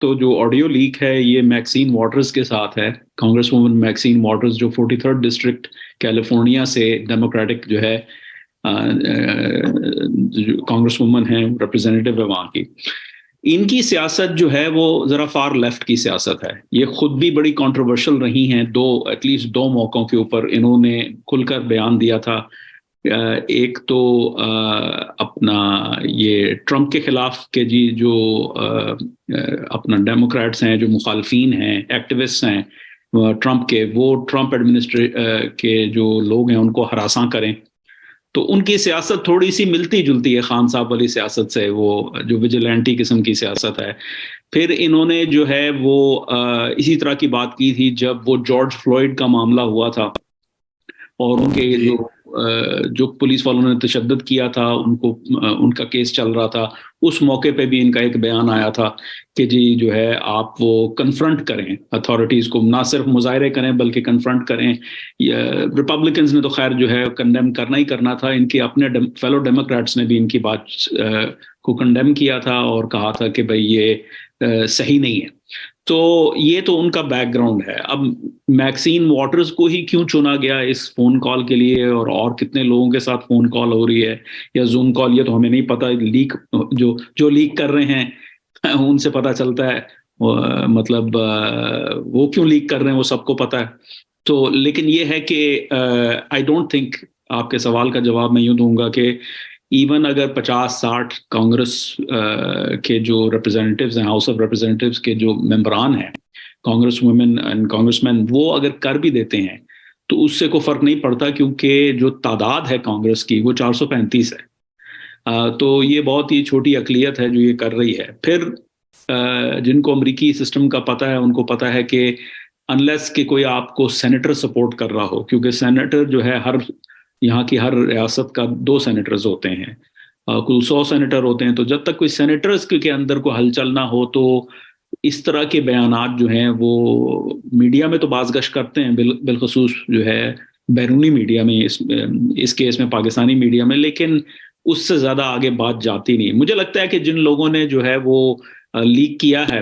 تو جو audio leak ہے یہ میکسین واٹرز کے ساتھ ہے، کانگریس وومن میکسین واٹرز جو 43rd ڈسٹرکٹ کیلیفورنیا سے ڈیموکریٹک جو ہے کانگریس وومن ہیں، ریپرزینٹیو ہے وہاں کی. ان کی سیاست جو ہے وہ ذرا فار لیفٹ کی سیاست ہے. یہ خود بھی بڑی کنٹروورشل رہی ہیں، ایٹ لیسٹ دو موقعوں کے اوپر انہوں نے کھل کر بیان دیا تھا. ایک تو اپنا یہ ٹرمپ کے خلاف کہ جی جو اپنا ڈیموکریٹس ہیں جو مخالفین ہیں، ایکٹیوسٹ ہیں ٹرمپ کے، وہ ٹرمپ کے جو لوگ ہیں ان کو ہراساں کریں. تو ان کی سیاست تھوڑی سی ملتی جلتی ہے خان صاحب والی سیاست سے، وہ جو ویجیلینٹی قسم کی سیاست ہے. پھر انہوں نے جو ہے وہ اسی طرح کی بات کی تھی جب وہ جارج فلوئڈ کا معاملہ ہوا تھا اور ان کے جو پولیس والوں نے تشدد کیا تھا، ان کا کیس چل رہا تھا. اس موقع پہ بھی ان کا ایک بیان آیا تھا کہ جی جو ہے آپ وہ کنفرنٹ کریں اتھارٹیز کو، نہ صرف مظاہرے کریں بلکہ کنفرنٹ کریں. ریپبلکنز نے تو خیر جو ہے کنڈیم کرنا ہی کرنا تھا، ان کے اپنے فیلو ڈیموکریٹس نے بھی ان کی بات کو کنڈیم کیا تھا اور کہا تھا کہ بھئی یہ صحیح نہیں ہے. تو یہ تو ان کا بیک گراؤنڈ ہے. اب میکسین واٹرز کو ہی کیوں چنا گیا اس فون کال کے لیے، اور کتنے لوگوں کے ساتھ فون کال ہو رہی ہے یا زوم کال، یہ تو ہمیں نہیں پتا. لیک جو لیک کر رہے ہیں ان سے پتا چلتا ہے، مطلب وہ کیوں لیک کر رہے ہیں وہ سب کو پتا ہے. تو لیکن یہ ہے کہ آئی ڈونٹ تھنک، آپ کے سوال کا جواب میں یوں دوں گا کہ ایون اگر 50-60 کانگریس کے جو ریپرزینٹیوز ہیں، ہاؤس آف ریپرزینٹیوز کے جو ممبران ہیں، کانگریس وومن اینڈ کانگریس مین، وہ اگر کر بھی دیتے ہیں تو اس سے کوئی فرق نہیں پڑتا، کیونکہ جو تعداد ہے کانگریس کی وہ 435 ہے. تو یہ بہت ہی چھوٹی اقلیت ہے جو یہ کر رہی ہے. پھر جن کو امریکی سسٹم کا پتہ ہے ان کو پتہ ہے کہ انلیس کہ کوئی آپ کو سینیٹر سپورٹ کر رہا ہو، کیونکہ سینیٹر جو ہے یہاں کی ہر ریاست کا 2 سینیٹرز ہوتے ہیں، کل 100 سینیٹر ہوتے ہیں. تو جب تک کوئی سینیٹرز کے اندر کوئی ہلچل نہ ہو تو اس طرح کے بیانات جو ہیں وہ میڈیا میں تو بازگشت کرتے ہیں، بالخصوص جو ہے بیرونی میڈیا میں، اس کیس میں پاکستانی میڈیا میں، لیکن اس سے زیادہ آگے بات جاتی نہیں. مجھے لگتا ہے کہ جن لوگوں نے جو ہے وہ لیک کیا ہے،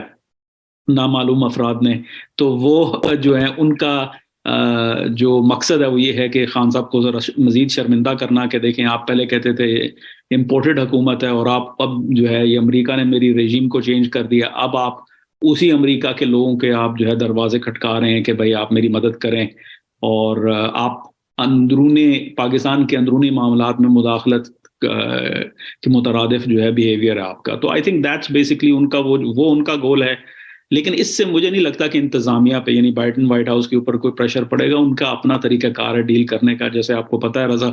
نامعلوم افراد نے، تو وہ جو ہے ان کا جو مقصد ہے وہ یہ ہے کہ خان صاحب کو ذرا مزید شرمندہ کرنا، کہ دیکھیں آپ پہلے کہتے تھے امپورٹڈ حکومت ہے اور آپ اب جو ہے یہ امریکہ نے میری رژیم کو چینج کر دیا، اب آپ اسی امریکہ کے لوگوں کے آپ جو ہے دروازے کھٹکا رہے ہیں کہ بھائی آپ میری مدد کریں، اور آپ پاکستان کے اندرونی معاملات میں مداخلت کے مترادف جو ہے بیہیویئر ہے آپ کا. تو آئی تھنک دیٹس بیسکلی ان کا وہ ان کا گول ہے. لیکن اس سے مجھے نہیں لگتا کہ انتظامیہ پہ یعنی بائیڈن وائٹ ہاؤس کے اوپر کوئی پریشر پڑے گا. ان کا اپنا طریقہ کار ہے ڈیل کرنے کا. جیسے آپ کو پتا ہے رضا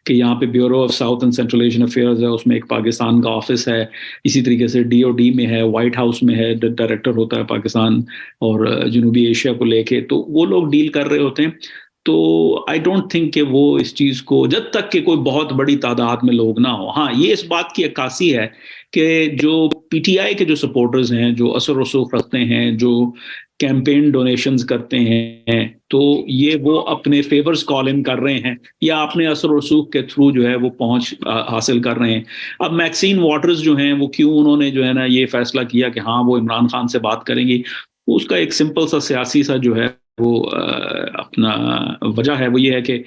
کہ یہاں پہ bureau of south and central Asian affairs ہے، اس میں ایک پاکستان کا آفس ہے، اسی طریقے سے DOD میں ہے، وائٹ ہاؤس میں ہے، ڈائریکٹر ہوتا ہے پاکستان اور جنوبی ایشیا کو لے کے، تو وہ لوگ ڈیل کر رہے ہوتے ہیں. تو آئی ڈونٹ تھنک کہ وہ اس چیز کو، جب تک کہ کوئی بہت بڑی تعداد میں لوگ نہ ہو. ہاں یہ اس بات کی عکاسی ہے کہ جو PTI کے جو سپورٹرز ہیں، جو اثر رسوخ رکھتے ہیں، جو کیمپین ڈونیشنز کرتے ہیں، تو یہ وہ اپنے فیورز کال ان کر رہے ہیں یا اپنے اثر رسوخ کے تھرو جو ہے وہ پہنچ حاصل کر رہے ہیں. اب میکسین واٹرز جو ہیں وہ کیوں انہوں نے جو ہے نا یہ فیصلہ کیا کہ ہاں وہ عمران خان سے بات کریں گی، اس کا ایک سمپل سا سیاسی سا جو ہے وہ اپنا وجہ ہے، وہ یہ ہے کہ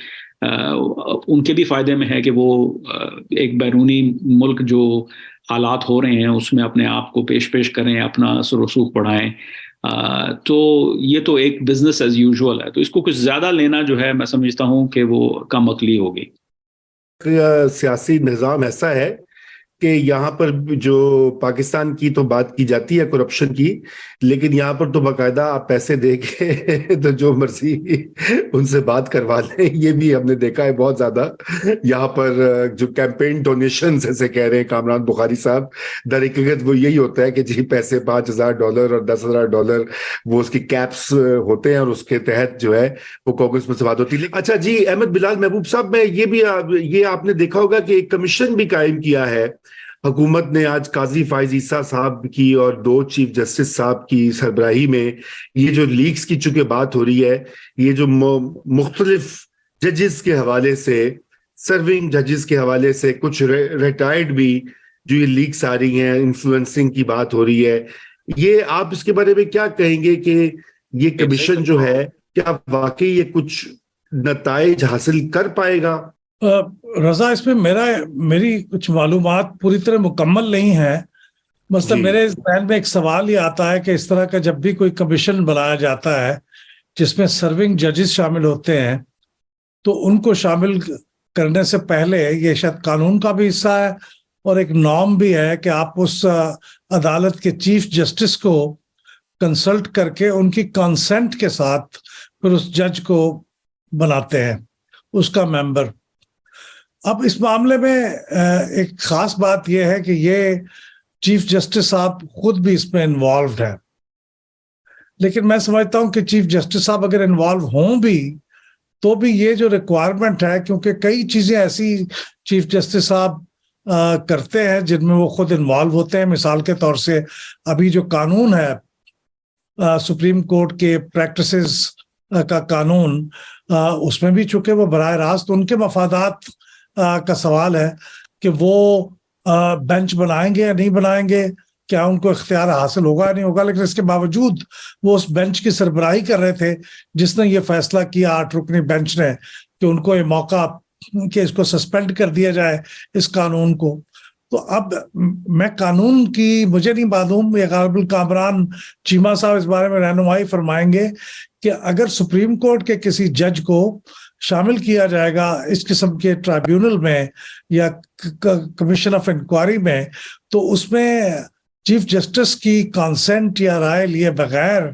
ان کے بھی فائدے میں ہے کہ وہ ایک بیرونی ملک جو حالات ہو رہے ہیں اس میں اپنے آپ کو پیش کریں، اپنا اثر و رسوخ بڑھائیں. تو یہ تو ایک بزنس ایز یوزول ہے، تو اس کو کچھ زیادہ لینا جو ہے میں سمجھتا ہوں کہ وہ کم عقلی ہوگی. سیاسی نظام ایسا ہے کہ یہاں پر جو پاکستان کی تو بات کی جاتی ہے کرپشن کی، لیکن یہاں پر تو باقاعدہ آپ پیسے دے کے تو جو مرضی ان سے بات کروا لیں. یہ بھی ہم نے دیکھا ہے بہت زیادہ یہاں پر جو کیمپین ڈونیشنز ایسے کہہ رہے ہیں کامران بخاری صاحب، در حقیقت وہ یہی ہوتا ہے کہ جی پیسے $5,000 اور $10,000 وہ اس کی کیپس ہوتے ہیں اور اس کے تحت جو ہے وہ کانگریس میں سے بات ہوتی ہے. اچھا جی احمد بلال محبوب صاحب، میں یہ آپ نے دیکھا ہوگا کہ ایک کمیشن بھی قائم کیا ہے حکومت نے آج قاضی فائز عیسیٰ صاحب کی اور 2 چیف جسٹس صاحب کی سربراہی میں. یہ جو لیکس کی چونکہ بات ہو رہی ہے، یہ جو مختلف ججز کے حوالے سے، سرونگ ججز کے حوالے سے، کچھ ریٹائرڈ بھی جو یہ لیکس آ رہی ہیں، انفلوئنسنگ کی بات ہو رہی ہے، یہ آپ اس کے بارے میں کیا کہیں گے کہ یہ کمیشن جو ہے کیا واقعی یہ کچھ نتائج حاصل کر پائے گا؟ رضا، اس میں میری کچھ معلومات پوری طرح مکمل نہیں ہے. مثلا میرے ذہن میں ایک سوال یہ آتا ہے کہ اس طرح کا جب بھی کوئی کمیشن بنایا جاتا ہے جس میں سرونگ ججز شامل ہوتے ہیں تو ان کو شامل کرنے سے پہلے یہ شاید قانون کا بھی حصہ ہے اور ایک نارم بھی ہے کہ آپ اس عدالت کے چیف جسٹس کو کنسلٹ کر کے ان کی کنسنٹ کے ساتھ پھر اس جج کو بناتے ہیں اس کا ممبر. اب اس معاملے میں ایک خاص بات یہ ہے کہ یہ چیف جسٹس صاحب خود بھی اس میں انوالوڈ ہے، لیکن میں سمجھتا ہوں کہ چیف جسٹس صاحب اگر انوالو ہوں بھی تو بھی یہ جو ریکوائرمنٹ ہے، کیونکہ کئی چیزیں ایسی چیف جسٹس صاحب کرتے ہیں جن میں وہ خود انوالو ہوتے ہیں. مثال کے طور سے ابھی جو قانون ہے سپریم کورٹ کے پریکٹسز کا قانون، اس میں بھی چونکہ وہ براہ راست ان کے مفادات کا سوال ہے کہ وہ بینچ بنائیں گے یا نہیں بنائیں گے، کیا ان کو اختیار حاصل ہوگا یا نہیں ہوگا. لیکن اس کے باوجود وہ اس بینچ کی سربراہی کر رہے تھے جس نے یہ فیصلہ کیا 8 رکنی بینچ نے کہ ان کو یہ موقع کہ اس کو سسپینڈ کر دیا جائے اس قانون کو. تو اب میں قانون کی مجھے نہیں معلوم، یہ غالب کامران چیمہ صاحب اس بارے میں رہنمائی فرمائیں گے کہ اگر سپریم کورٹ کے کسی جج کو شامل کیا جائے گا اس قسم کے ٹرائبیونل میں یا کمیشن آف انکوائری میں، تو اس میں چیف جسٹس کی کانسنٹ یا رائے لیے بغیر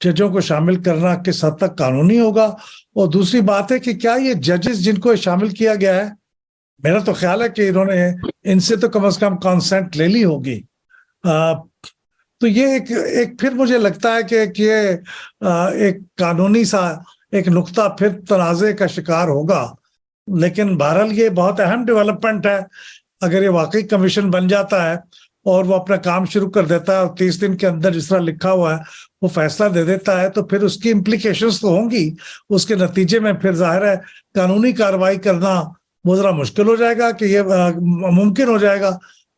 ججوں کو شامل کرنا کس حد تک قانونی ہوگا. اور دوسری بات ہے کہ کیا یہ ججز جن کو شامل کیا گیا ہے، میرا تو خیال ہے کہ انہوں نے ان سے تو کم از کم کانسنٹ لے لی ہوگی. تو یہ ایک پھر مجھے لگتا ہے کہ یہ ایک قانونی سا ایک نقطہ پھر تنازع کا شکار ہوگا. لیکن بہرحال یہ بہت اہم ڈیولپمنٹ ہے. اگر یہ واقعی کمیشن بن جاتا ہے اور وہ اپنا کام شروع کر دیتا ہے اور 30 دن کے اندر جس طرح لکھا ہوا ہے وہ فیصلہ دے دیتا ہے، تو پھر اس کی امپلیکیشنز تو ہوں گی. اس کے نتیجے میں پھر ظاہر ہے قانونی کارروائی کرنا وہ ذرا مشکل ہو جائے گا، کہ یہ ممکن ہو جائے گا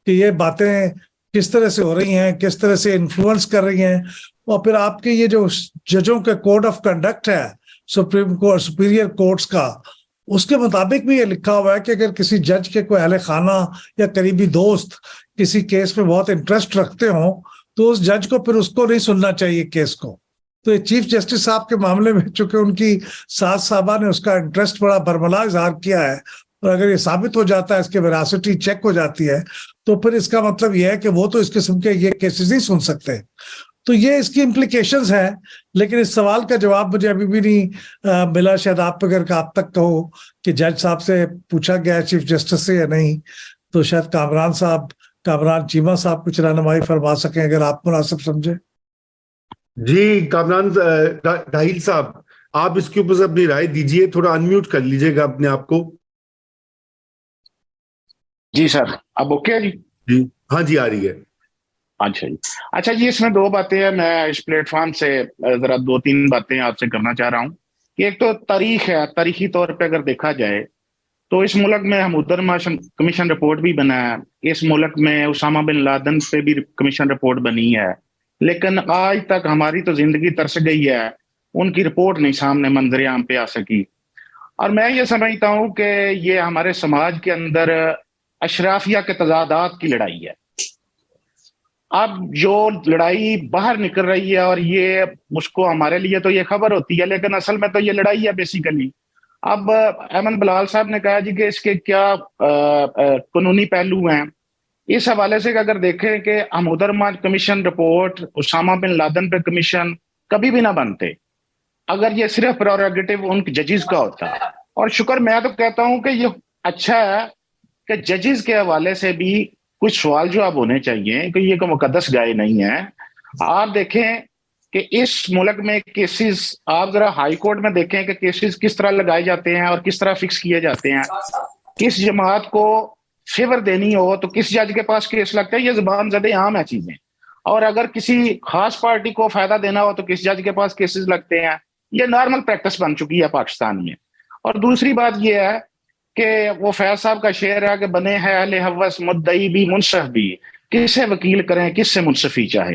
کہ یہ باتیں کس طرح سے ہو رہی ہیں، کس طرح سے انفلوئنس کر رہی ہیں. اور پھر آپ کے یہ جو ججوں کے کوڈ آف کنڈکٹ ہے سپریم کورٹ سپیریئر کورٹس کا، اس کے مطابق بھی یہ لکھا ہوا ہے کہ اگر کسی جج کے کوئی اہل خانہ یا قریبی دوست کسی کیس میں بہت انٹرسٹ رکھتے ہوں تو اس جج کو پھر اس کو نہیں سننا چاہیے کیس کو. تو یہ چیف جسٹس صاحب کے معاملے میں چونکہ ان کی ساس صاحبہ نے اس کا انٹرسٹ بڑا برملا اظہار کیا ہے، اور اگر یہ ثابت ہو جاتا ہے، اس کے ویراسٹی چیک ہو جاتی ہے، تو پھر اس کا مطلب یہ ہے کہ وہ تو اس قسم کے یہ کیسز نہیں سن سکتے. تو یہ اس کی امپلیکیشنز ہیں. لیکن اس سوال کا جواب مجھے ابھی بھی نہیں ملا. شاید آپ اگر آپ تک کہو کہ جج صاحب سے پوچھا گیا ہے چیف جسٹس سے یا نہیں، تو شاید کامران چیمہ صاحب کچھ رہنمائی فرما سکیں اگر آپ مناسب سمجھے. جی کامران راحیل صاحب، آپ اس کے اوپر سے اپنی رائے دیجئے. تھوڑا انمیوٹ کر لیجئے گا اپنے آپ کو. جی سر، اب اوکے جی ہاں جی، آ رہی ہے. اچھا جی، اس میں 2 باتیں ہیں. میں اس پلیٹ فارم سے ذرا 2-3 باتیں آپ سے کرنا چاہ رہا ہوں. کہ ایک تو تاریخ ہے، تاریخی طور پہ اگر دیکھا جائے تو اس ملک میں حمودرما کمیشن رپورٹ بھی بنا ہے. اس ملک میں اسامہ بن لادن پہ بھی کمیشن رپورٹ بنی ہے. لیکن آج تک ہماری تو زندگی ترس گئی ہے، ان کی رپورٹ نہیں سامنے منظر عام پہ آ سکی. اور میں یہ سمجھتا ہوں کہ یہ ہمارے سماج کے اندر اشرافیہ کے تضادات کی لڑائی ہے. اب جو لڑائی باہر نکل رہی ہے، اور یہ مجھ کو ہمارے لیے تو یہ خبر ہوتی ہے، لیکن اصل میں تو یہ لڑائی ہے بیسیکلی. اب ایمن بلال صاحب نے کہا جی کہ اس کے کیا قانونی پہلو ہیں. اس حوالے سے اگر دیکھیں کہ Hamoodur commission report, Osama bin Laden پہ کمیشن کبھی بھی نہ بنتے اگر یہ صرف پریروگیٹو ان کے ججز کا ہوتا. اور شکر میں تو کہتا ہوں کہ یہ اچھا ہے کہ ججز کے حوالے سے بھی کچھ سوال جواب ہونے چاہیے، کہ یہ کوئی مقدس گائے نہیں ہے. آپ دیکھیں کہ اس ملک میں کیسز، آپ ذرا ہائی کورٹ میں دیکھیں کہ کیسز کس طرح لگائے جاتے ہیں اور کس طرح فکس کیے جاتے ہیں. کس جماعت کو فیور دینی ہو تو کس جج کے پاس کیس لگتا ہے، یہ زبان زدے عام ہے چیزیں. اور اگر کسی خاص پارٹی کو فائدہ دینا ہو تو کس جج کے پاس کیسز لگتے ہیں. یہ نارمل پریکٹس بن چکی ہے پاکستان میں. اور دوسری بات یہ ہے کہ وہ فیض صاحب کا شعر ہے کہ بنے ہے اہل ہوس مدعی بھی منصف بھی، کس سے وکیل کریں کس سے منصفی چاہے.